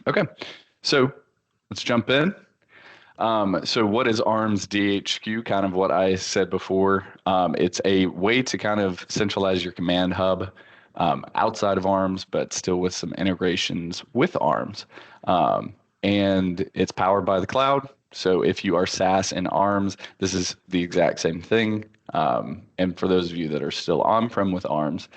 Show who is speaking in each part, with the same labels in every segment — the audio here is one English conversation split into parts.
Speaker 1: Okay, so let's jump in. So what is ARMS DHQ? Kind of what I said before. It's a way to kind of centralize your command hub outside of ARMS, but still with some integrations with ARMS. And it's powered by the cloud. So if you are SaaS in ARMS, this is the exact same thing. And for those of you that are still on-prem with ARMS,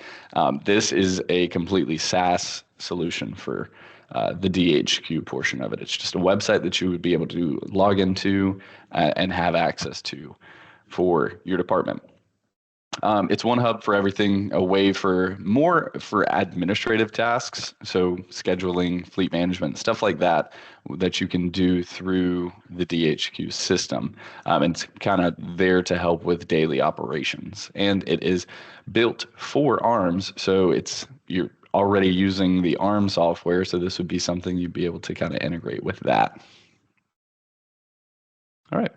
Speaker 1: this is a completely SaaS solution for the DHQ portion of it. It's just a website that you would be able to log into and have access to for your department. It's one hub for everything, a way for more for administrative tasks, so scheduling, fleet management, stuff like that, that you can do through the DHQ system. It's kind of there to help with daily operations, and it is built for ARMS, so you're already using the ARM software, so this would be something you'd be able to kind of integrate with that. All right.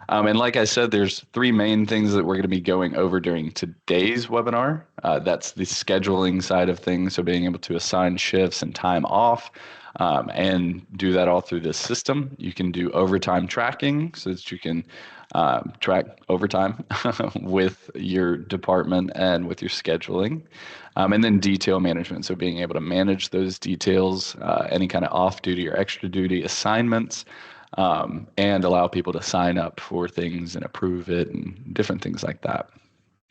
Speaker 1: And like I said, there's three main things that we're going to be going over during today's webinar. That's the scheduling side of things, so being able to assign shifts and time off, and do that all through this system. You can do overtime tracking so that you can track overtime with your department and with your scheduling. And then detail management, so being able to manage those details, any kind of off-duty or extra-duty assignments, and allow people to sign up for things and approve it and different things like that.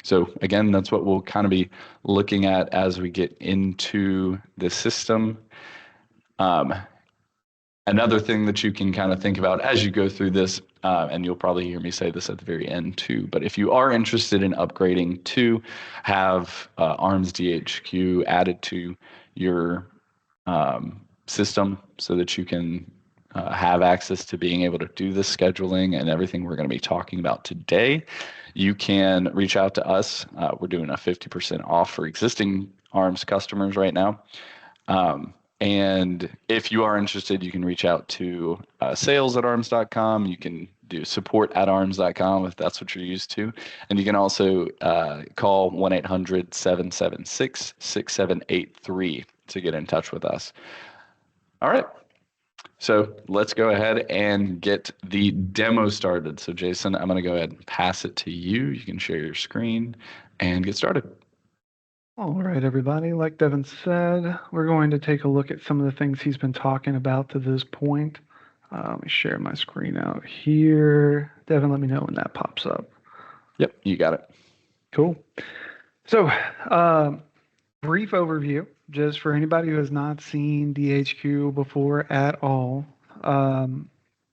Speaker 1: So again, that's what we'll kind of be looking at as we get into the system. Another thing that you can kind of think about as you go through this, and you'll probably hear me say this at the very end too, but if you are interested in upgrading to have ARMS DHQ added to your system so that you can have access to being able to do the scheduling and everything we're going to be talking about today, you can reach out to us. We're doing a 50% off for existing ARMS customers right now. And if you are interested, you can reach out to sales@arms.com. You can do support@arms.com if that's what you're used to. And you can also call 1-800-776-6783 to get in touch with us. All right. So let's go ahead and get the demo started. So Jason, I'm going to go ahead and pass it to you. You can share your screen and get started.
Speaker 2: All right, everybody. Like Devin said, we're going to take a look at some of the things he's been talking about to this point. Let me share my screen out here. Devin, let me know when that pops up.
Speaker 1: Yep, you got it.
Speaker 2: Cool. So, brief overview, just for anybody who has not seen DHQ before at all.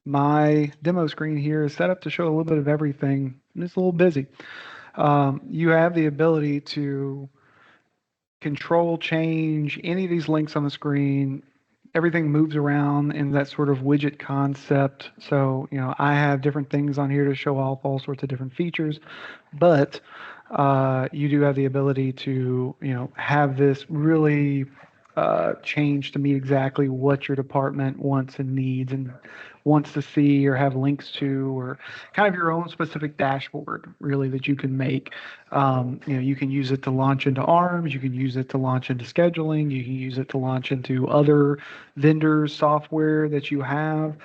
Speaker 2: My demo screen here is set up to show a little bit of everything. It's a little busy. You have the ability to control, change any of these links on the screen. Everything moves around in that sort of widget concept. So, I have different things on here to show off all sorts of different features, but you do have the ability to, have this really change to meet exactly what your department wants and needs and wants to see or have links to, or kind of your own specific dashboard, really, that you can make. You can use it to launch into ARMS, you can use it to launch into scheduling, you can use it to launch into other vendors' software that you have.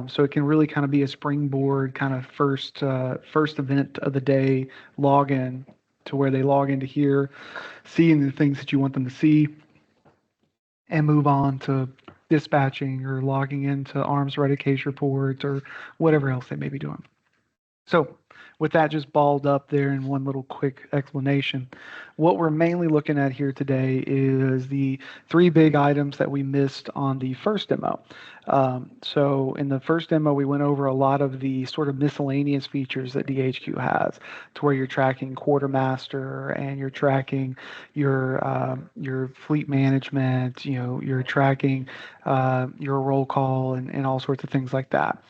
Speaker 2: So it can really kind of be a springboard, kind of first event of the day login, to where they log into here, seeing the things that you want them to see, and move on to dispatching or logging into ARMS Reddit case reports or whatever else they may be doing. So with that just balled up there in one little quick explanation, what we're mainly looking at here today is the three big items that we missed on the first demo. So in the first demo, we went over a lot of the sort of miscellaneous features that DHQ has, to where you're tracking quartermaster and you're tracking your fleet management, you're tracking your roll call and all sorts of things like that.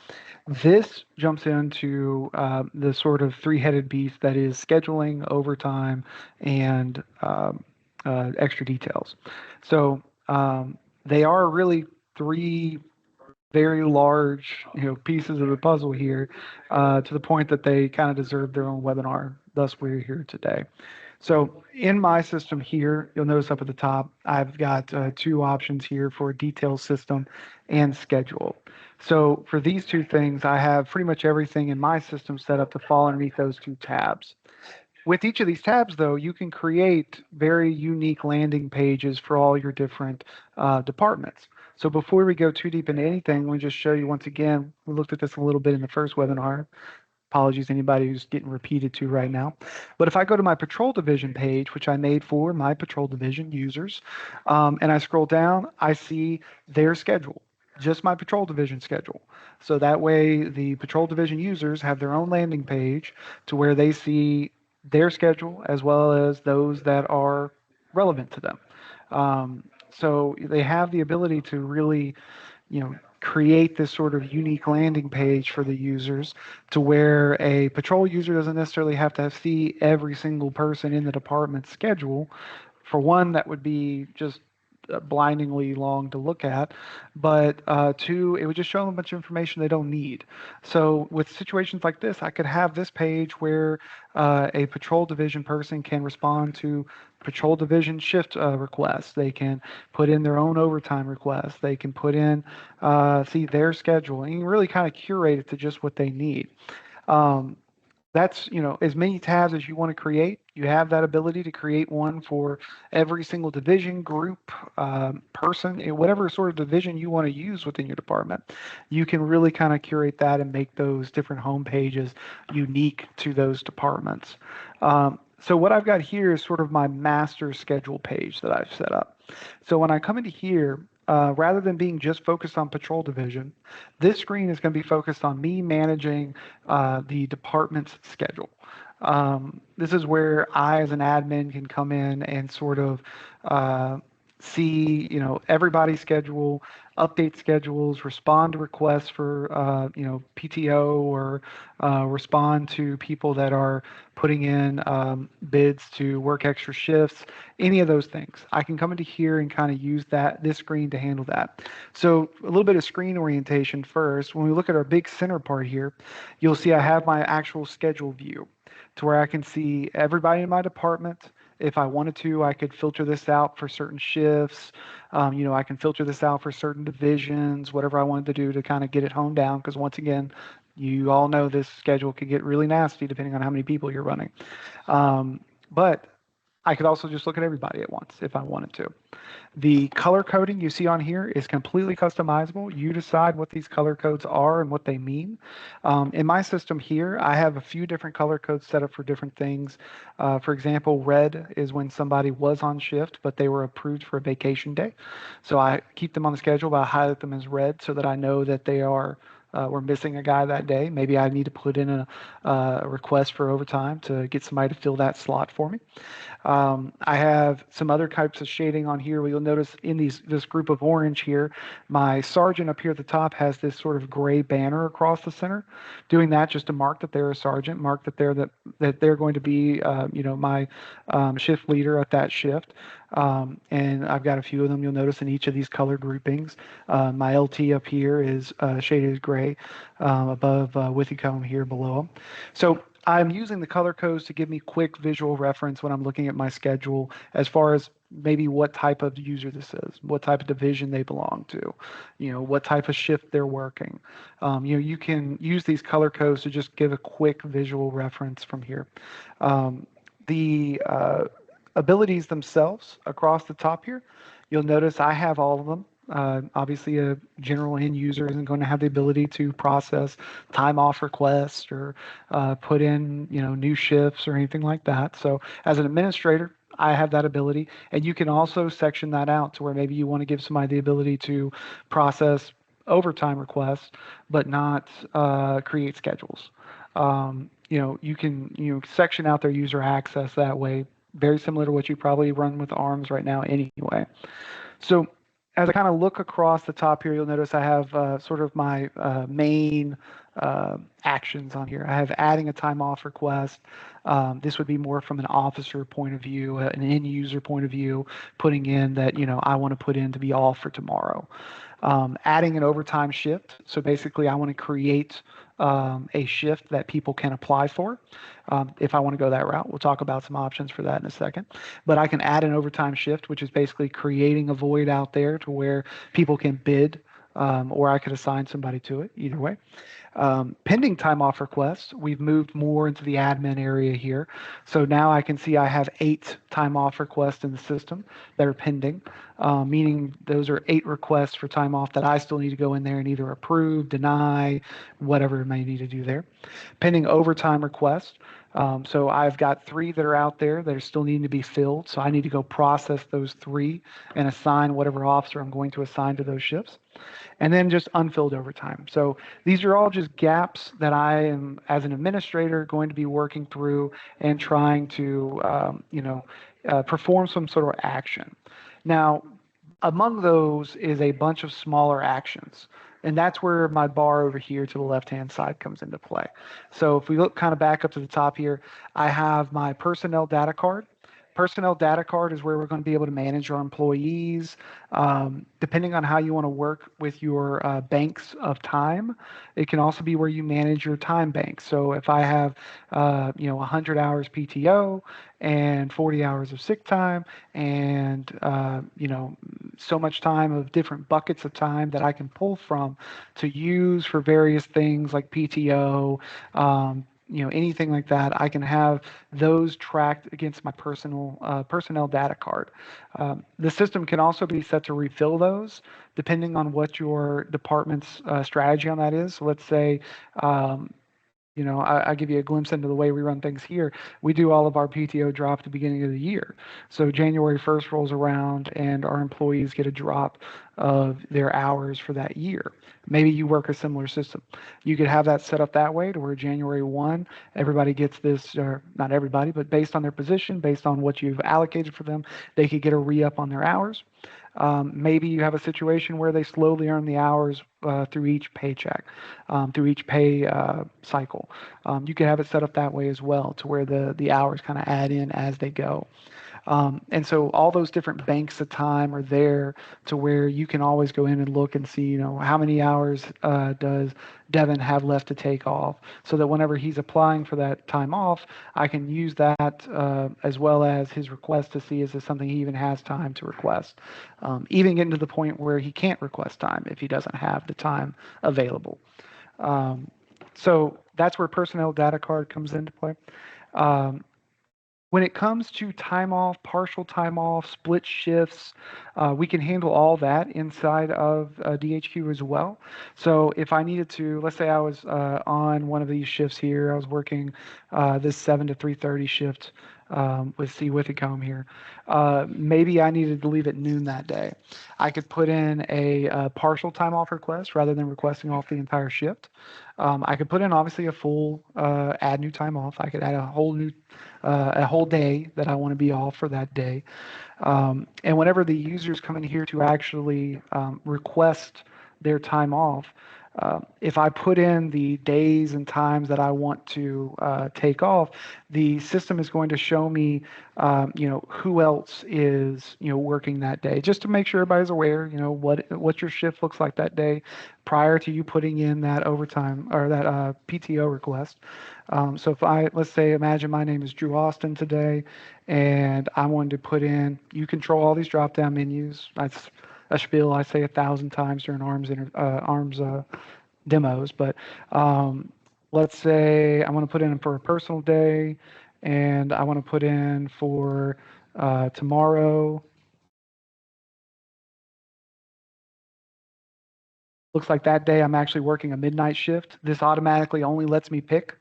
Speaker 2: This jumps into the sort of three-headed beast that is scheduling, overtime, and extra details. So they are really three very large, pieces of the puzzle here, to the point that they kind of deserve their own webinar. Thus, we're here today. So in my system here, you'll notice up at the top, I've got two options here for detail system and schedule. So for these two things, I have pretty much everything in my system set up to fall underneath those two tabs. With each of these tabs, though, you can create very unique landing pages for all your different departments. So before we go too deep into anything, let me just show you once again. We looked at this a little bit in the first webinar. Apologies anybody who's getting repeated to right now. But if I go to my patrol division page, which I made for my patrol division users, and I scroll down, I see their schedule, just my patrol division schedule. So that way the patrol division users have their own landing page to where they see their schedule as well as those that are relevant to them. So they have the ability to really, create this sort of unique landing page for the users to where a patrol user doesn't necessarily have to see every single person in the department's schedule. For one, that would be just blindingly long to look at, but two, it would just show them a bunch of information they don't need. So with situations like this, I could have this page where a patrol division person can respond to patrol division shift requests. They can put in their own overtime requests. They can put in, see their schedule, and you really kind of curate it to just what they need. That's, as many tabs as you want to create. You have that ability to create one for every single division, group, person, whatever sort of division you want to use within your department. You can really kind of curate that and make those different home pages unique to those departments. So what I've got here is sort of my master schedule page that I've set up. So when I come into here, rather than being just focused on patrol division, this screen is going to be focused on me managing the department's schedule. This is where I, as an admin, can come in and sort of see, everybody's schedule, update schedules, respond to requests for, PTO, or respond to people that are putting in bids to work extra shifts, any of those things. I can come into here and kind of use this screen to handle that. So a little bit of screen orientation first. When we look at our big center part here, you'll see I have my actual schedule view to where I can see everybody in my department. If I wanted to, I could filter this out for certain shifts. I can filter this out for certain divisions, whatever I wanted to do to kind of get it honed down. Because once again, you all know this schedule could get really nasty depending on how many people you're running. But I could also just look at everybody at once if I wanted to. The color coding you see on here is completely customizable. You decide what these color codes are and what they mean. In my system here, I have a few different color codes set up for different things. For example, red is when somebody was on shift, but they were approved for a vacation day. So I keep them on the schedule, but I highlight them as red so that I know that they are we're missing a guy that day. Maybe I need to put in a request for overtime to get somebody to fill that slot for me. I have some other types of shading on here. You'll notice in this group of orange here, my sergeant up here at the top has this sort of gray banner across the center. Doing that just to mark that they're a sergeant, mark that they're going to be my shift leader at that shift. And I've got a few of them you'll notice in each of these color groupings. My LT up here is shaded as gray above Withicomb here below them. So I'm using the color codes to give me quick visual reference when I'm looking at my schedule as far as maybe what type of user this is, what type of division they belong to, what type of shift they're working. You can use these color codes to just give a quick visual reference from here. The abilities themselves across the top here, you'll notice I have all of them. Obviously, a general end user isn't going to have the ability to process time off requests or put in, new shifts or anything like that. So as an administrator, I have that ability. And you can also section that out to where maybe you want to give somebody the ability to process overtime requests, but not create schedules. You can section out their user access that way, very similar to what you probably run with ARMS right now anyway. So as I kind of look across the top here, you'll notice I have sort of my main actions on here. I have adding a time off request. This would be more from an officer point of view, an end user point of view, putting in that, I want to put in to be off for tomorrow. Adding an overtime shift. So basically, I want to create a shift that people can apply for. If I want to go that route, we'll talk about some options for that in a second. But I can add an overtime shift, which is basically creating a void out there to where people can bid, or I could assign somebody to it, either way. Pending time off requests, we've moved more into the admin area here. So now I can see I have 8 time off requests in the system that are pending, meaning those are 8 requests for time off that I still need to go in there and either approve, deny, whatever I may need to do there. Pending overtime requests. So I've got 3 that are out there that are still needing to be filled. So I need to go process those 3 and assign whatever officer I'm going to assign to those shifts. And then just unfilled overtime. So these are all just gaps that I am, as an administrator, going to be working through and trying to, perform some sort of action. Now, among those is a bunch of smaller actions. And that's where my bar over here to the left-hand side comes into play. So if we look kind of back up to the top here, I have my personnel data card. Personnel data card is where we're going to be able to manage our employees. Depending on how you want to work with your banks of time, it can also be where you manage your time banks. So if I have, 100 hours PTO and 40 hours of sick time and, so much time of different buckets of time that I can pull from to use for various things like PTO, anything like that, I can have those tracked against my personnel data card. The system can also be set to refill those depending on what your department's strategy on that is. So let's say, I give you a glimpse into the way we run things here. We do all of our PTO drop at the beginning of the year. So January 1st rolls around and our employees get a drop of their hours for that year. Maybe you work a similar system. You could have that set up that way to where January 1, everybody gets this, or not everybody, but based on their position, based on what you've allocated for them, they could get a re-up on their hours. Maybe you have a situation where they slowly earn the hours through each paycheck, through each pay cycle. You could have it set up that way as well, to where the hours kind of add in as they go. And so all those different banks of time are there to where you can always go in and look and see, how many hours does Devin have left to take off, so that whenever he's applying for that time off, I can use that as well as his request to see is this something he even has time to request. Even getting to the point where he can't request time if he doesn't have the time available. So that's where personnel data card comes into play. When it comes to time off, partial time off, split shifts, we can handle all that inside of DHQ as well. So if I needed to, let's say I was on one of these shifts here, I was working this 7 to 3:30 shift with C. Withicombe here. Maybe I needed to leave at noon that day. I could put in a partial time off request rather than requesting off the entire shift. I could put in obviously a full add new time off. I could add a whole day that I want to be off for that day. And whenever the users come in here to actually request their time off, if I put in the days and times that I want to take off, the system is going to show me, who else is, working that day, just to make sure everybody's aware, what your shift looks like that day prior to you putting in that overtime or that PTO request. So if let's say, imagine my name is Drew Austin today, and I wanted to put in, you control all these drop-down menus. That's a spiel I say 1,000 times during ARMS demos, but let's say I want to put in for a personal day, and I want to put in for tomorrow. Looks like that day I'm actually working a midnight shift. This automatically only lets me pick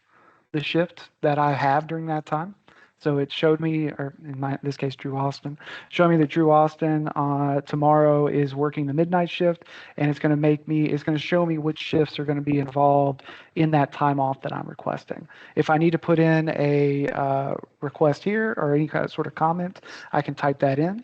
Speaker 2: the shift that I have during that time. So it showed me, or in this case, Drew Austin, showed me that Drew Austin tomorrow is working the midnight shift, and it's going to show me which shifts are going to be involved in that time off that I'm requesting. If I need to put in a request here or any kind of sort of comment, I can type that in.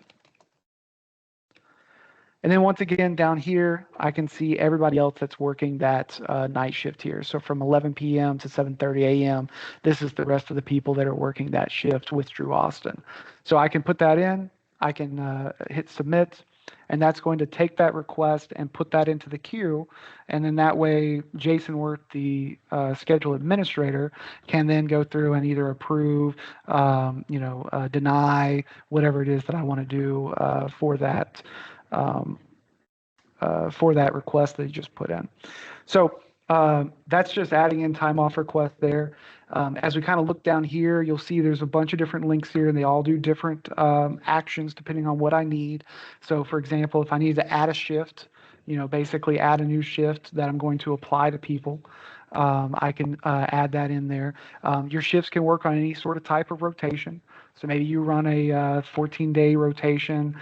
Speaker 2: And then once again, down here, I can see everybody else that's working that night shift here. So from 11 p.m. to 7:30 a.m., this is the rest of the people that are working that shift with Drew Austin. So I can put that in, I can hit submit, and that's going to take that request and put that into the queue. And then that way, Jason Worth, the schedule administrator, can then go through and either approve, deny, whatever it is that I want to do um, for that request that you just put in. So that's just adding in time off request there. As we kind of look down here, you'll see there's a bunch of different links here, and they all do different actions depending on what I need. So for example, if I need to add a shift, basically add a new shift that I'm going to apply to people, I can add that in there. Your shifts can work on any sort of type of rotation. So maybe you run a 14-day rotation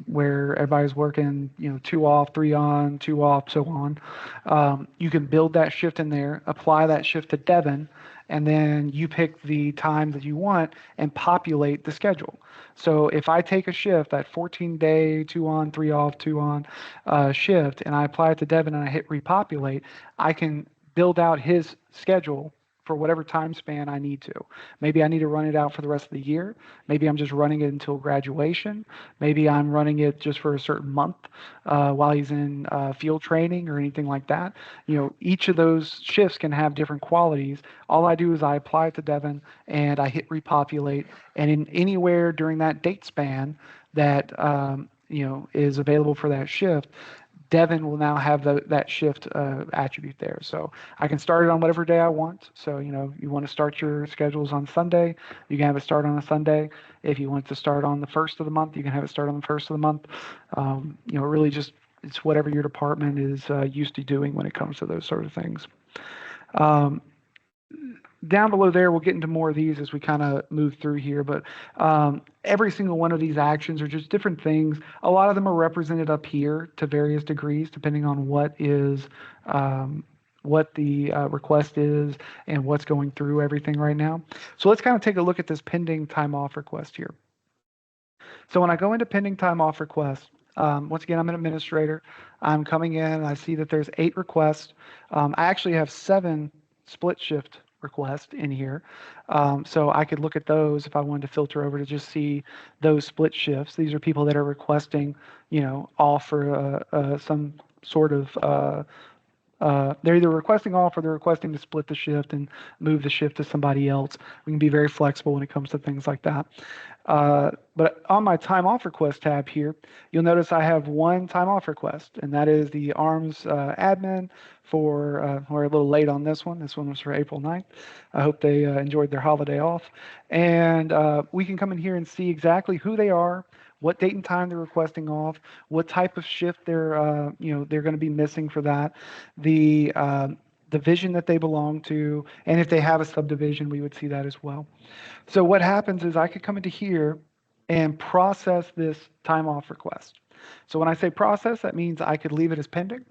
Speaker 2: where everybody's working, 2 off, 3 on, 2 off, so on. You can build that shift in there, apply that shift to Devin, and then you pick the time that you want and populate the schedule. So if I take a shift, that 14-day, 2 on, 3 off, 2 on shift, and I apply it to Devin and I hit repopulate, I can build out his schedule for whatever time span I need to. Maybe I need to run it out for the rest of the year. Maybe I'm just running it until graduation. Maybe I'm running it just for a certain month while he's in field training or anything like that. Each of those shifts can have different qualities. All I do is I apply it to Devin and I hit repopulate. And in anywhere during that date span that is available for that shift, Devin will now have that shift attribute there. So I can start it on whatever day I want. So, you want to start your schedules on Sunday, you can have it start on a Sunday. If you want to start on the first of the month, you can have it start on the first of the month. Really just, it's whatever your department is used to doing when it comes to those sort of things. Down below there, we'll get into more of these as we kind of move through here, but every single one of these actions are just different things. A lot of them are represented up here to various degrees, depending on what the request is and what's going through everything right now. So let's kind of take a look at this pending time off request here. So when I go into pending time off request, once again, I'm an administrator. I'm coming in, I see that there's 8 requests. I actually have 7 split shift request in here. So I could look at those if I wanted to filter over to just see those split shifts. These are people that are requesting, off for some sort of, they're either requesting off or they're requesting to split the shift and move the shift to somebody else. We can be very flexible when it comes to things like that. But on my time off request tab here, you'll notice I have 1 time off request, and that is the ARMS admin for, we're a little late on this one. This one was for April 9th. I hope they enjoyed their holiday off. And we can come in here and see exactly who they are, what date and time they're requesting off, what type of shift they're going to be missing for that, the division that they belong to, and if they have a subdivision, we would see that as well. So what happens is I could come into here and process this time off request. So when I say process, that means I could leave it as pending,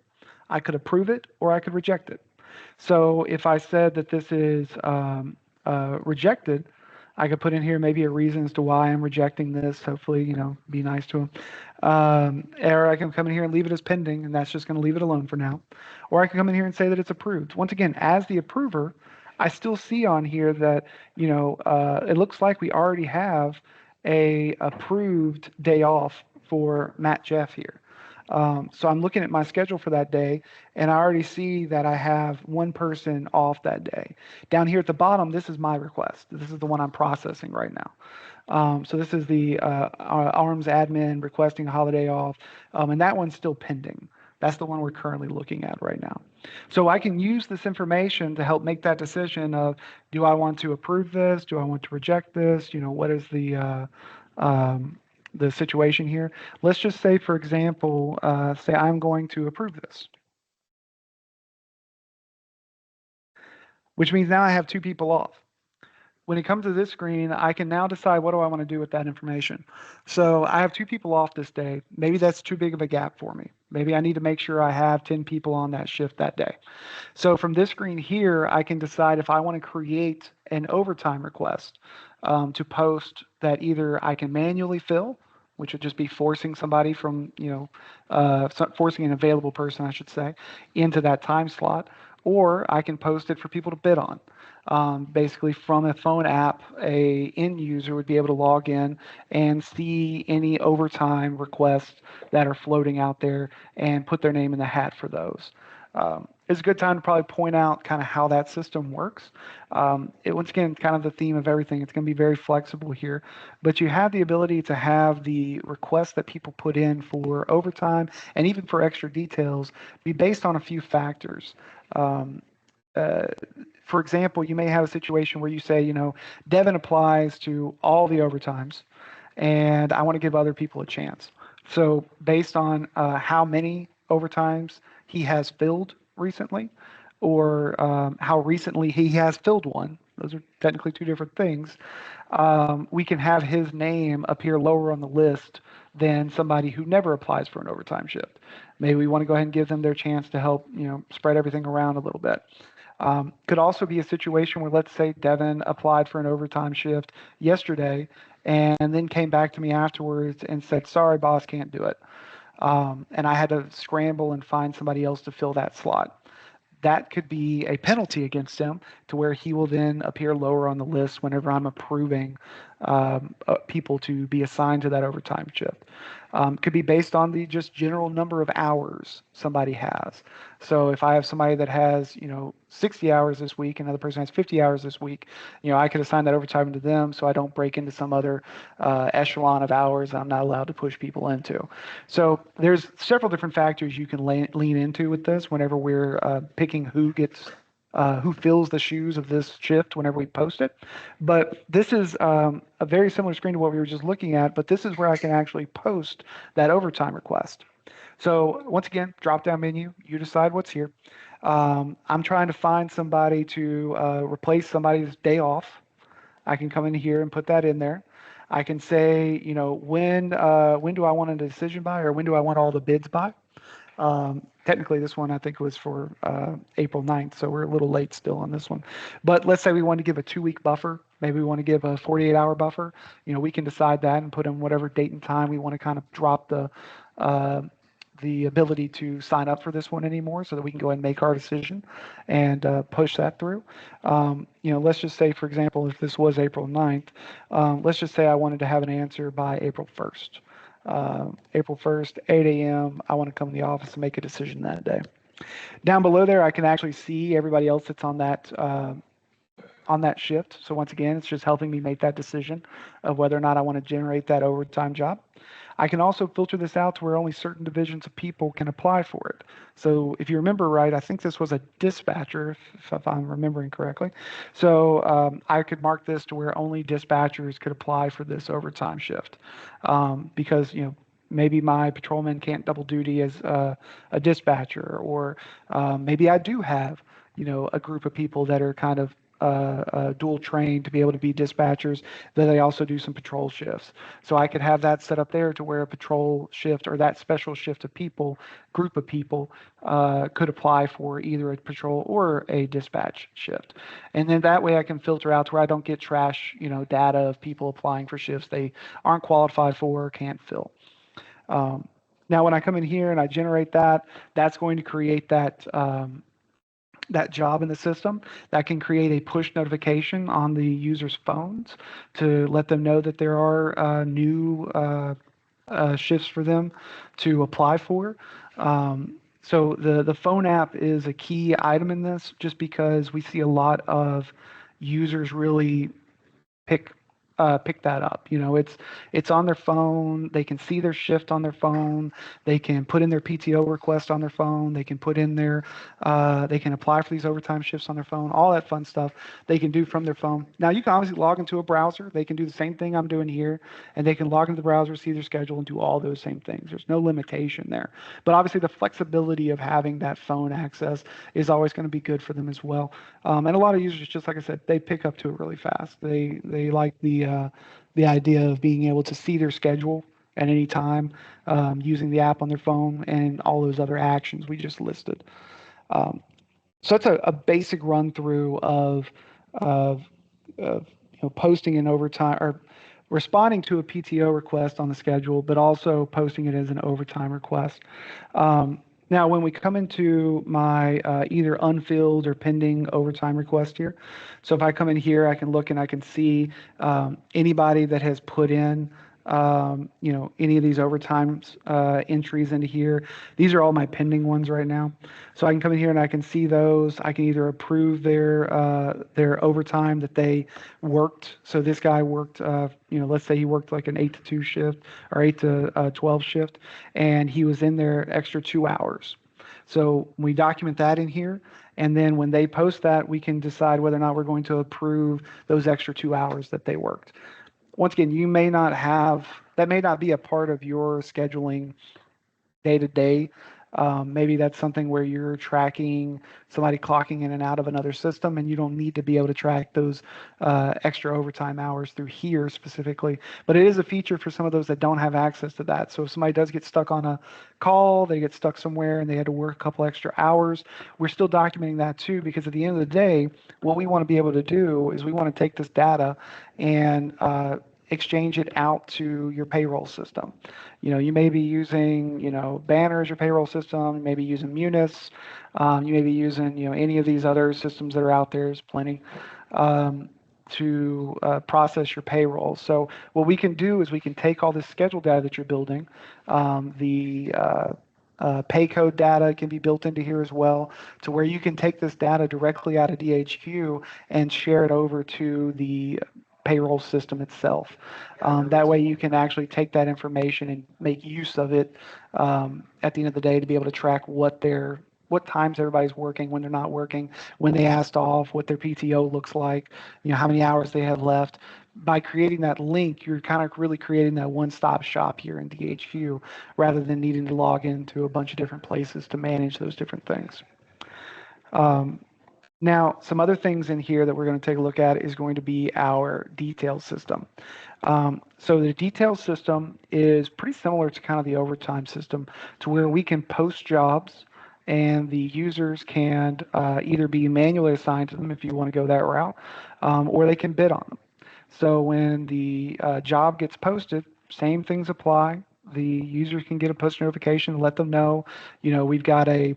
Speaker 2: I could approve it, or I could reject it. So if I said that this is rejected, I could put in here maybe a reason as to why I'm rejecting this. Hopefully, be nice to them. Or I can come in here and leave it as pending, and that's just going to leave it alone for now. Or I can come in here and say that it's approved. Once again, as the approver, I still see on here that, it looks like we already have a approved day off for Matt Jeff here. So I'm looking at my schedule for that day, and I already see that I have 1 person off that day. Down here at the bottom, this is my request. This is the one I'm processing right now. So this is the ARMS admin requesting a holiday off, and that one's still pending. That's the one we're currently looking at right now. So I can use this information to help make that decision of, do I want to approve this? Do I want to reject this? What is the situation here? Let's just say, for example, say I'm going to approve this, which means now I have 2 people off. When it comes to this screen, I can now decide what do I want to do with that information. So I have 2 people off this day. Maybe that's too big of a gap for me. Maybe I need to make sure I have 10 people on that shift that day. So from this screen here, I can decide if I want to create an overtime request to post that either I can manually fill which would just be forcing somebody from, forcing an available person, I should say, into that time slot. Or I can post it for people to bid on. Basically, from a phone app, a end user would be able to log in and see any overtime requests that are floating out there and put their name in the hat for those. It's a good time to probably point out kind of how that system works. Once again, kind of the theme of everything. It's going to be very flexible here, but you have the ability to have the requests that people put in for overtime and even for extra details be based on a few factors. Um, for example, you may have a situation where you say, Devin applies to all the overtimes, and I want to give other people a chance. So based on how many overtimes he has filled recently, or how recently he has filled one, those are technically two different things, we can have his name appear lower on the list than somebody who never applies for an overtime shift. Maybe we want to go ahead and give them their chance to help, spread everything around a little bit. Could also be a situation where, let's say, Devin applied for an overtime shift yesterday and then came back to me afterwards and said, sorry, boss, can't do it. And I had to scramble and find somebody else to fill that slot. That could be a penalty against him to where he will then appear lower on the list whenever I'm approving people to be assigned to that overtime shift. Could be based on the just general number of hours somebody has. So if I have somebody that has, 60 hours this week, and another person has 50 hours this week, I could assign that overtime to them so I don't break into some other echelon of hours I'm not allowed to push people into. So there's several different factors you can lean into with this whenever we're picking who fills the shoes of this shift whenever we post it. But this is a very similar screen to what we were just looking at, but this is where I can actually post that overtime request. So once again, drop-down menu, you decide what's here. I'm trying to find somebody to replace somebody's day off. I can come in here and put that in there. I can say, when do I want a decision by, or when do I want all the bids by? Technically, this one I think was for April 9th, so we're a little late still on this one. But let's say we want to give a 2-week buffer. Maybe we want to give a 48-hour buffer. We can decide that and put in whatever date and time we want to kind of drop the ability to sign up for this one anymore, so that we can go ahead and make our decision and push that through. Let's just say, for example, if this was April 9th, let's just say I wanted to have an answer by April 1st. April 1st, 8 a.m. I want to come to the office and make a decision that day. Down below there, I can actually see everybody else that's on that shift. So once again, it's just helping me make that decision of whether or not I want to generate that overtime job. I can also filter this out to where only certain divisions of people can apply for it. So if you remember right, I think this was a dispatcher, if I'm remembering correctly. So I could mark this to where only dispatchers could apply for this overtime shift, because maybe my patrolman can't double duty as a dispatcher, or maybe I do have a group of people that are kind of dual trained to be able to be dispatchers, that they also do some patrol shifts. So I could have that set up there to where a patrol shift or that special shift of people, group of people, could apply for either a patrol or a dispatch shift. And then that way I can filter out to where I don't get trash, data of people applying for shifts they aren't qualified for or can't fill. Now, when I come in here and I generate that, that's going to create that job in the system. That can create a push notification on the user's phones to let them know that there are new shifts for them to apply for. So the phone app is a key item in this, just because we see a lot of users really pick that up. It's on their phone. They can see their shift on their phone. They can put in their PTO request on their phone. They can put in they can apply for these overtime shifts on their phone. All that fun stuff they can do from their phone. Now, you can obviously log into a browser. They can do the same thing I'm doing here, and they can log into the browser, see their schedule, and do all those same things. There's no limitation there. But obviously, the flexibility of having that phone access is always going to be good for them as well. And a lot of users, just like I said, they pick up to it really fast. They like the idea of being able to see their schedule at any time, using the app on their phone and all those other actions we just listed. So that's a basic run through of posting in overtime, or responding to a PTO request on the schedule, but also posting it as an overtime request. Now, when we come into my either unfilled or pending overtime request here, so if I come in here, I can look and I can see anybody that has put in any of these overtime entries into here. These are all my pending ones right now. So I can come in here and I can see those. I can either approve their overtime that they worked. So this guy worked, let's say he worked like an 8 to 2 shift or 8 to 12 shift, and he was in there extra 2 hours. So we document that in here, and then when they post that, we can decide whether or not we're going to approve those extra 2 hours that they worked. Once again, you may not have, that may not be a part of your scheduling day to day. Maybe that's something where you're tracking somebody clocking in and out of another system, and you don't need to be able to track those extra overtime hours through here specifically. But it is a feature for some of those that don't have access to that. So if somebody does get stuck on a call, they get stuck somewhere and they had to work a couple extra hours, we're still documenting that too, because at the end of the day, what we want to be able to do is we want to take this data and exchange it out to your payroll system. You may be using, Banner as your payroll system. You may be using Munis. You may be using, any of these other systems that are out there. There's plenty to process your payroll. So what we can do is we can take all this schedule data that you're building, the pay code data can be built into here as well, to where you can take this data directly out of DHQ and share it over to the payroll system itself. That way you can actually take that information and make use of it at the end of the day to be able to track what times everybody's working, when they're not working, when they asked off, what their PTO looks like, how many hours they have left. By creating that link, you're kind of really creating that one-stop shop here in DHQ rather than needing to log into a bunch of different places to manage those different things. Now, some other things in here that we're going to take a look at is going to be our detail system. So the detail system is pretty similar to kind of the overtime system, to where we can post jobs and the users can either be manually assigned to them if you want to go that route, or they can bid on them. So when the job gets posted, same things apply. The users can get a push notification, let them know, we've got a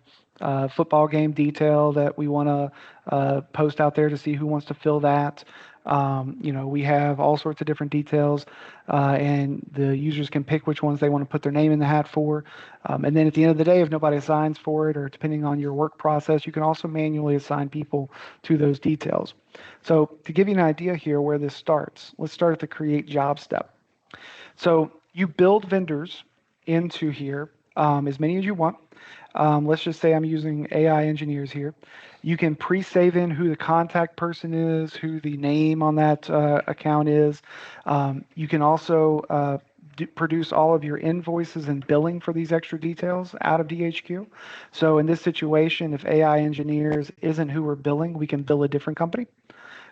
Speaker 2: football game detail that we want to post out there to see who wants to fill that. We have all sorts of different details, and the users can pick which ones they want to put their name in the hat for. And then at the end of the day, if nobody assigns for it, or depending on your work process, you can also manually assign people to those details. So to give you an idea here where this starts, let's start at the create job step. So you build vendors into here, as many as you want. Let's just say I'm using AI engineers here. You can pre-save in who the contact person is, who the name on that account is. You can also produce all of your invoices and billing for these extra details out of DHQ. So in this situation, if AI engineers isn't who we're billing, we can bill a different company.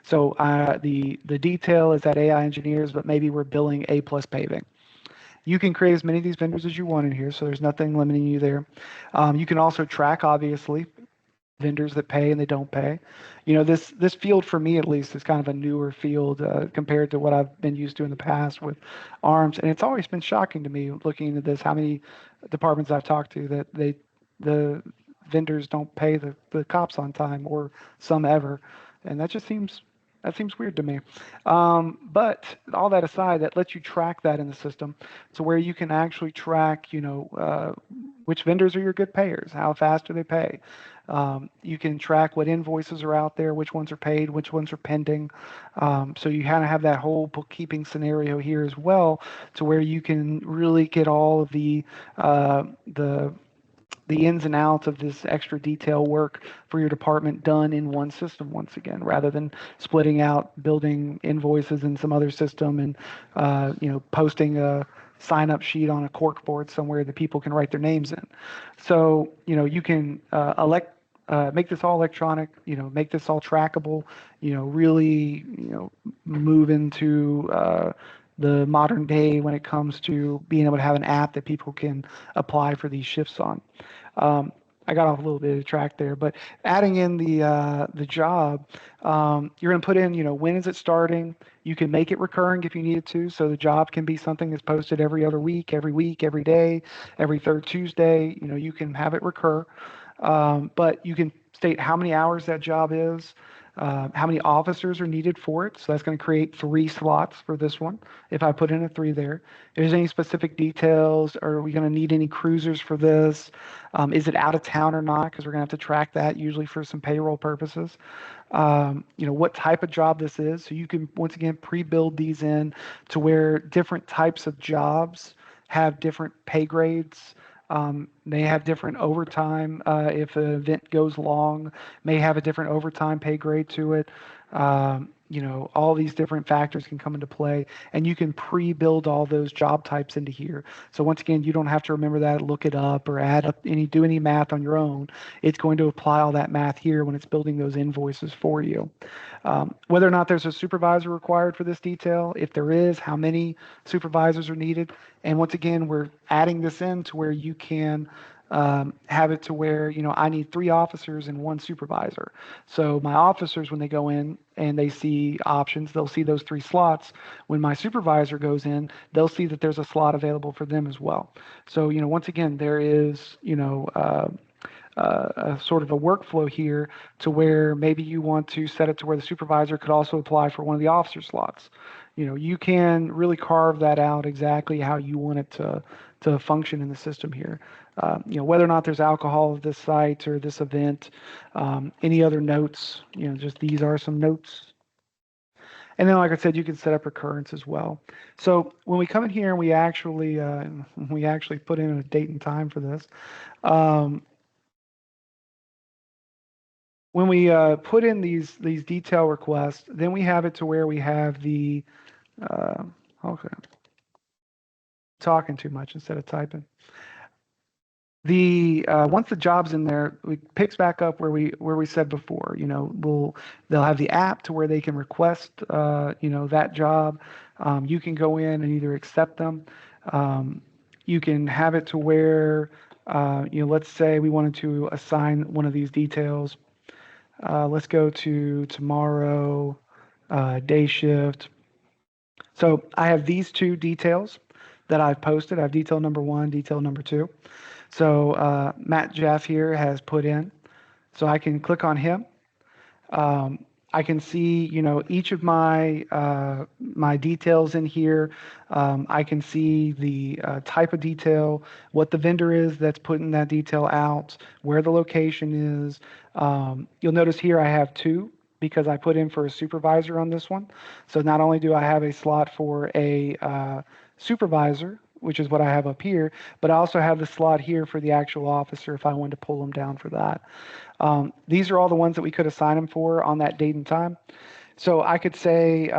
Speaker 2: So the detail is that AI engineers, but maybe we're billing A plus paving. You can create as many of these vendors as you want in here, so there's nothing limiting you there. You can also track, obviously, vendors that pay and they don't pay. This field, for me at least, is kind of a newer field compared to what I've been used to in the past with ARMS, and it's always been shocking to me looking into this, how many departments I've talked to that the vendors don't pay the cops on time, or some ever, and that seems weird to me. But all that aside, that lets you track that in the system, to where you can actually track, which vendors are your good payers, how fast do they pay. You can track what invoices are out there, which ones are paid, which ones are pending. So you kind of have that whole bookkeeping scenario here as well, to where you can really get all of the ins and outs of this extra detail work for your department done in one system once again, rather than splitting out, building invoices in some other system and posting a sign-up sheet on a cork board somewhere that people can write their names in. So you can make this all electronic, make this all trackable, really move into the modern day when it comes to being able to have an app that people can apply for these shifts on. I got off a little bit of track there, but adding in the job, you're going to put in, when is it starting? You can make it recurring if you needed to. So the job can be something that's posted every other week, every day, every third Tuesday. You can have it recur. But you can state how many hours that job is, how many officers are needed for it. So that's going to create 3 slots for this one if I put in a 3 there. If there's any specific details, are we going to need any cruisers for this? Is it out of town or not? Because we're going to have to track that usually for some payroll purposes. What type of job this is. So you can, once again, pre-build these in to where different types of jobs have different pay grades. May have different overtime. If an event goes long, may have a different overtime pay grade to it. All these different factors can come into play, and you can pre-build all those job types into here. So once again, you don't have to remember that, look it up, or do any math on your own. It's going to apply all that math here when it's building those invoices for you. Whether or not there's a supervisor required for this detail, if there is, how many supervisors are needed, and once again, we're adding this in to where you can have it to where, I need 3 officers and 1 supervisor. So my officers, when they go in and they see options, they'll see those 3 slots. When my supervisor goes in, they'll see that there's a slot available for them as well. So, once again, there is, a sort of a workflow here to where maybe you want to set it to where the supervisor could also apply for one of the officer slots. You can really carve that out exactly how you want it to function in the system here. Whether or not there's alcohol at this site or this event, any other notes, just these are some notes. And then, like I said, you can set up recurrence as well. So when we come in here and we actually put in a date and time for this, when we put in these detail requests, then we have it to where we have the okay, talking too much instead of typing. The once the job's in there, it picks back up where we said before. They'll have the app to where they can request that job. You can go in and either accept them. You can have it to where let's say we wanted to assign one of these details. Let's go to tomorrow, day shift. So I have these 2 details that I've posted. I have detail number 1, detail number 2. So Matt Jeff here has put in. So I can click on him. I can see, each of my my details in here. I can see the type of detail, what the vendor is that's putting that detail out, where the location is. You'll notice here I have 2 because I put in for a supervisor on this one. So not only do I have a slot for a supervisor, which is what I have up here, but I also have the slot here for the actual officer if I wanted to pull them down for that. These are all the ones that we could assign him for on that date and time. So I could say,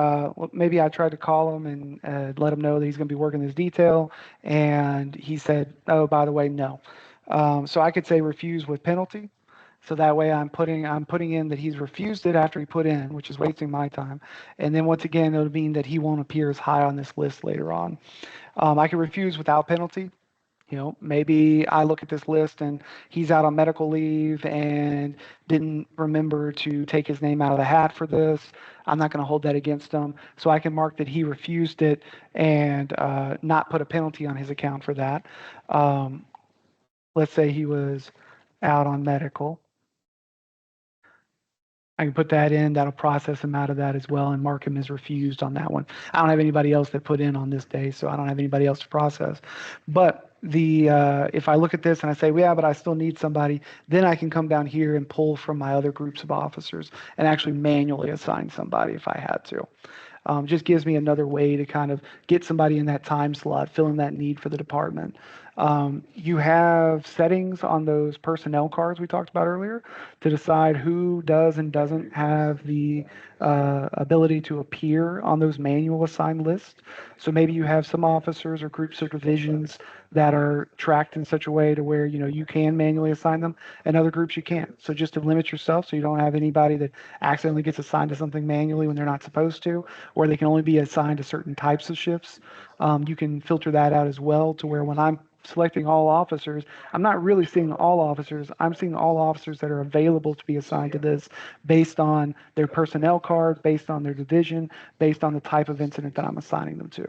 Speaker 2: maybe I tried to call him and let him know that he's going to be working this detail, and he said, oh, by the way, no. So I could say refuse with penalty. So that way I'm putting in that he's refused it after he put in, which is wasting my time. And then once again, it'll mean that he won't appear as high on this list later on. I can refuse without penalty. Maybe I look at this list and he's out on medical leave and didn't remember to take his name out of the hat for this. I'm not going to hold that against him. So I can mark that he refused it and not put a penalty on his account for that. Let's say he was out on medical. I can put that in. That'll process him out of that as well and mark him as refused on that one. I don't have anybody else that put in on this day, so I don't have anybody else to process. But if I look at this and I say, well, yeah, but I still need somebody, then I can come down here and pull from my other groups of officers and actually manually assign somebody if I had to. Just gives me another way to kind of get somebody in that time slot, fill in that need for the department. You have settings on those personnel cards we talked about earlier to decide who does and doesn't have the ability to appear on those manual assigned lists. So maybe you have some officers or groups or divisions that are tracked in such a way to where you can manually assign them, and other groups you can't. So just to limit yourself, so you don't have anybody that accidentally gets assigned to something manually when they're not supposed to, or they can only be assigned to certain types of shifts. You can filter that out as well to where when I'm selecting all officers, I'm not really seeing all officers. I'm seeing all officers that are available to be assigned to this based on their personnel card, based on their division, based on the type of incident that I'm assigning them to.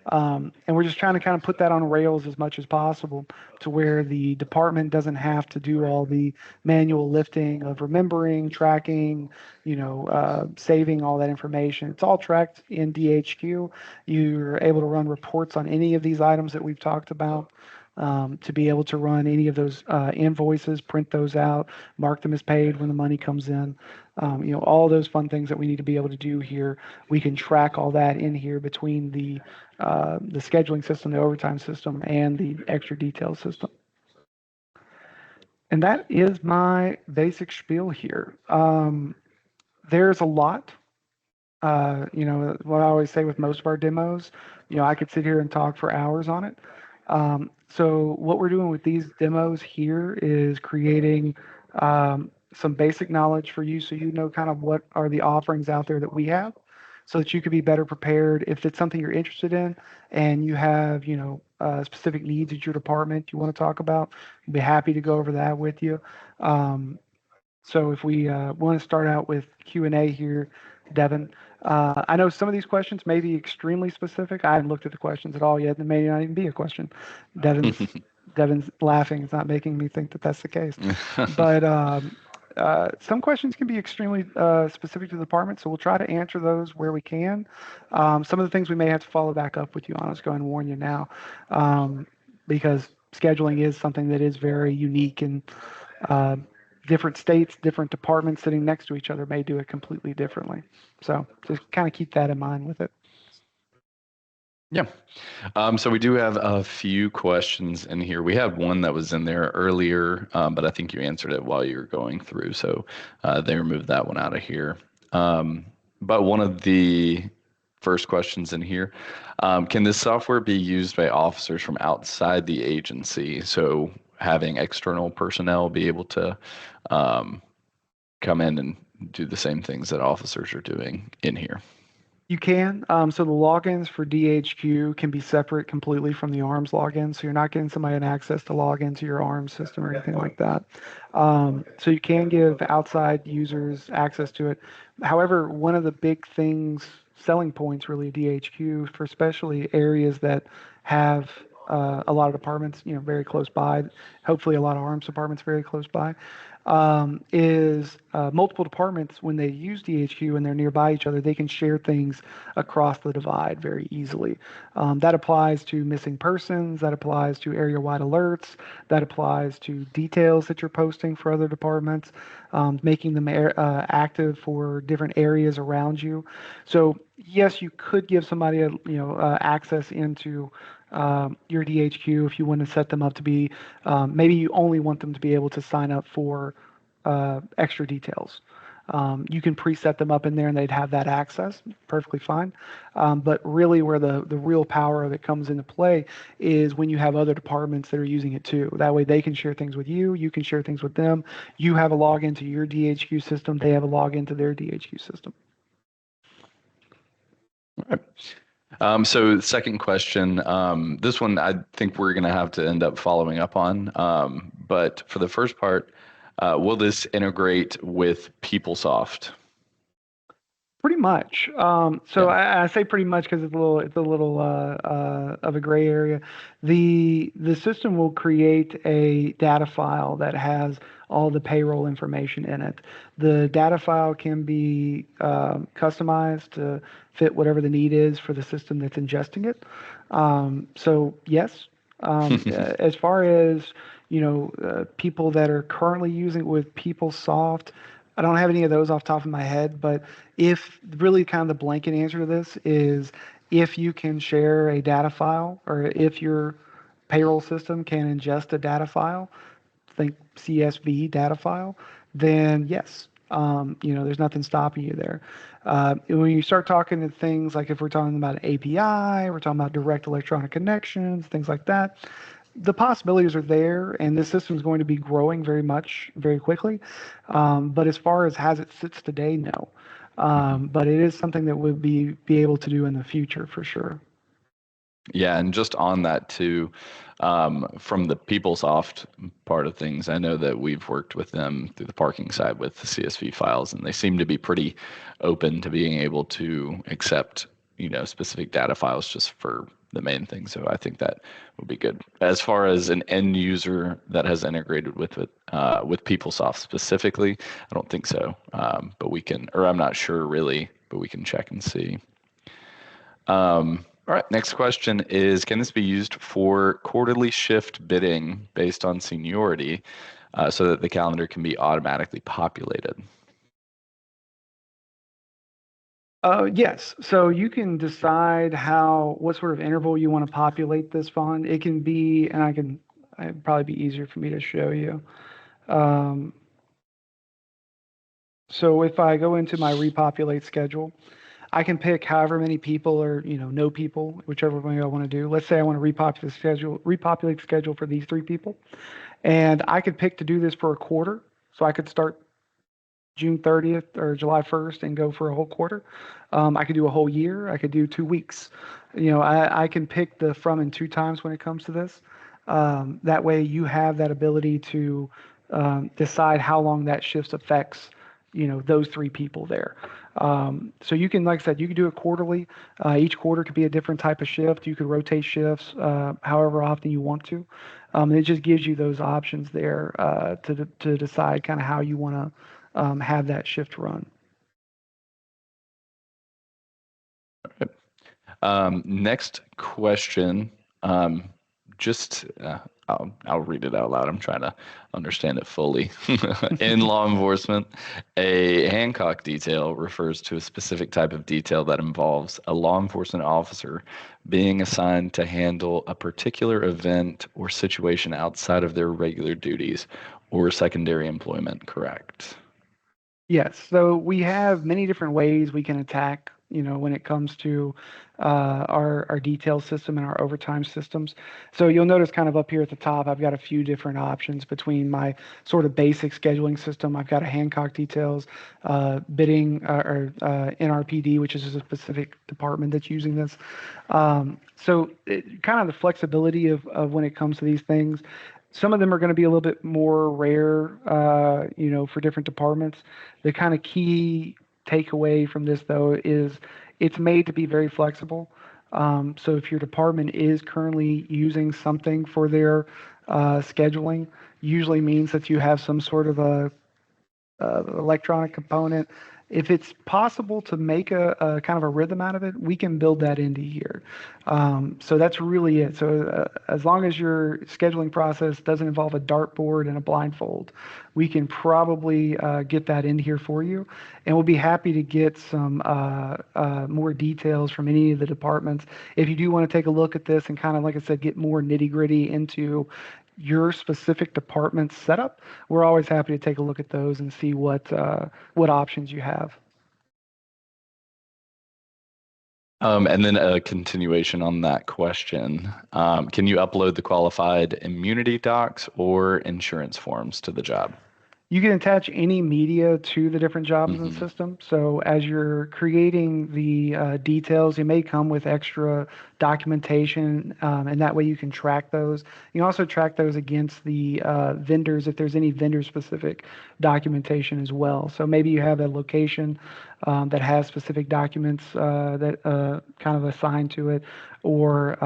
Speaker 2: And we're just trying to kind of put that on rails as much as possible to where the department doesn't have to do all the manual lifting of remembering, tracking, saving all that information. It's all tracked in DHQ. You're able to run reports on any of these items that we've talked about. To be able to run any of those invoices, print those out, mark them as paid when the money comes in. All those fun things that we need to be able to do here. We can track all that in here between the scheduling system, the overtime system, and the extra detail system. And that is my basic spiel here. There's a lot. What I always say with most of our demos, I could sit here and talk for hours on it. So what we're doing with these demos here is creating some basic knowledge for you so you know kind of what are the offerings out there that we have so that you could be better prepared if it's something you're interested in and you have, specific needs at your department you want to talk about. We'll be happy to go over that with you. So if we want to start out with Q&A here, Devin, I know some of these questions may be extremely specific. I haven't looked at the questions at all yet. There may not even be a question. Devin's laughing. It's not making me think that that's the case. But some questions can be extremely specific to the department, so we'll try to answer those where we can. Some of the things we may have to follow back up with you on. I'll just go ahead and warn you now, because scheduling is something that is very unique and different states, different departments sitting next to each other may do it completely differently. So just kind of keep that in mind with it.
Speaker 1: Yeah. So we do have a few questions in here. We had one that was in there earlier, but I think you answered it while you were going through. So they removed that one out of here. But one of the first questions in here, can this software be used by officers from outside the agency? So having external personnel be able to come in and do the same things that officers are doing in here.
Speaker 2: You can. So the logins for DHQ can be separate completely from the ARMS login. So you're not getting somebody an access to log into your ARMS system or anything like that. So you can give outside users access to it. However, one of the big things, selling points really at DHQ for especially areas that have a lot of departments, very close by, hopefully a lot of ARMS departments very close by, is multiple departments, when they use DHQ and they're nearby each other, they can share things across the divide very easily. That applies to missing persons, that applies to area-wide alerts, that applies to details that you're posting for other departments, making them active for different areas around you. So yes, you could give somebody access into your DHQ if you want to set them up to be, maybe you only want them to be able to sign up for extra details. You can preset them up in there and they'd have that access, perfectly fine. But really where the real power of it comes into play is when you have other departments that are using it too. That way they can share things with you, you can share things with them. You have a login to your DHQ system, they have a login to their DHQ system.
Speaker 1: All right. So the second question, this one I think we're going to have to end up following up on. But for the first part, will this integrate with PeopleSoft?
Speaker 2: Pretty much. I say pretty much because it's a little of a gray area. The system will create a data file that has all the payroll information in it. The data file can be customized to fit whatever the need is for the system that's ingesting it. So yes, as far as people that are currently using it with PeopleSoft, I don't have any of those off the top of my head, but if really kind of the blanket answer to this is if you can share a data file or if your payroll system can ingest a data file, think CSV data file, then yes, there's nothing stopping you there. When you start talking to things like if we're talking about an API, we're talking about direct electronic connections, things like that, the possibilities are there, and this system is going to be growing very quickly. But as far as it sits today, no. But it is something that we'll be able to do in the future for sure.
Speaker 1: Yeah, and just on that too, from the PeopleSoft part of things, I know that we've worked with them through the parking side with the CSV files, and they seem to be pretty open to being able to accept, specific data files just for the main thing. So I think that would be good. As far as an end user that has integrated with it, with PeopleSoft specifically, I don't think so. But we can, or I'm not sure really, but we can check and see. All right, next question is, can this be used for quarterly shift bidding based on seniority so that the calendar can be automatically populated?
Speaker 2: Yes. So you can decide what sort of interval you want to populate this fund. It can be, and it'd probably be easier for me to show you. Um, so if I go into my repopulate schedule, I can pick however many people or, no people, whichever way I want to do. Let's say I want to repopulate the schedule for these three people. And I could pick to do this for a quarter. So I could start June 30th or July 1st and go for a whole quarter. I could do a whole year. I could do 2 weeks. I can pick the from and to times when it comes to this. That way you have that ability to decide how long that shift affects, those three people there. So you can, like I said, you can do it quarterly. Each quarter could be a different type of shift. You could rotate shifts however often you want to. And it just gives you those options there to decide kind of how you want to have that shift run.
Speaker 1: Next question. Just I'll read it out loud. I'm trying to understand it fully. In law enforcement, a Hancock detail refers to a specific type of detail that involves a law enforcement officer being assigned to handle a particular event or situation outside of their regular duties or secondary employment, correct?
Speaker 2: Yes. So we have many different ways we can attack, when it comes to our detail system and our overtime systems. So you'll notice kind of up here at the top, I've got a few different options between my sort of basic scheduling system. I've got a Hancock details, bidding or NRPD, which is a specific department that's using this. Kind of the flexibility of when it comes to these things. Some of them are going to be a little bit more rare, for different departments. The kind of key takeaway from this, though, is it's made to be very flexible. So if your department is currently using something for their scheduling, usually means that you have some sort of a electronic component. If it's possible to make a kind of a rhythm out of it, we can build that into here. So that's really it. So as long as your scheduling process doesn't involve a dartboard and a blindfold, we can probably get that in here for you. And we'll be happy to get some more details from any of the departments. If you do want to take a look at this and kind of, like I said, get more nitty gritty into your specific department setup, we're always happy to take a look at those and see what options you have.
Speaker 1: And then a continuation on that question. Can you upload the qualified immunity docs or insurance forms to the job?
Speaker 2: You can attach any media to the different jobs in the system. So as you're creating the details, it may come with extra documentation, and that way you can track those. You can also track those against the vendors if there's any vendor-specific documentation as well. So maybe you have a location that has specific documents that kind of assigned to it, or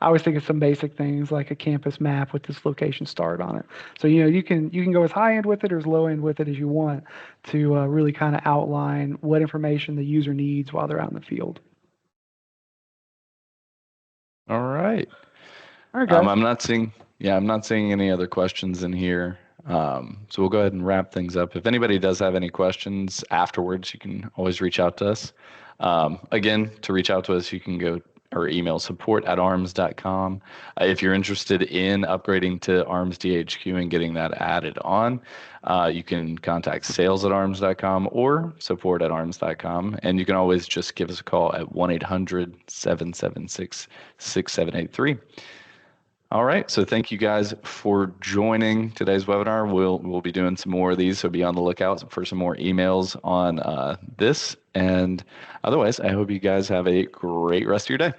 Speaker 2: I always think of some basic things like a campus map with this location start on it. So you can go as high end with it or as low end with it as you want to really kind of outline what information the user needs while they're out in the field.
Speaker 1: All right.
Speaker 2: All right, guys.
Speaker 1: I'm not seeing any other questions in here. So we'll go ahead and wrap things up. If anybody does have any questions afterwards, you can always reach out to us. Again, to reach out to us, you can go or email support@arms.com. If you're interested in upgrading to ARMS DHQ and getting that added on, you can contact sales@arms.com or support@arms.com. And you can always just give us a call at 1-800-776-6783. All right, so thank you guys for joining today's webinar. We'll be doing some more of these, so be on the lookout for some more emails on this. And otherwise, I hope you guys have a great rest of your day.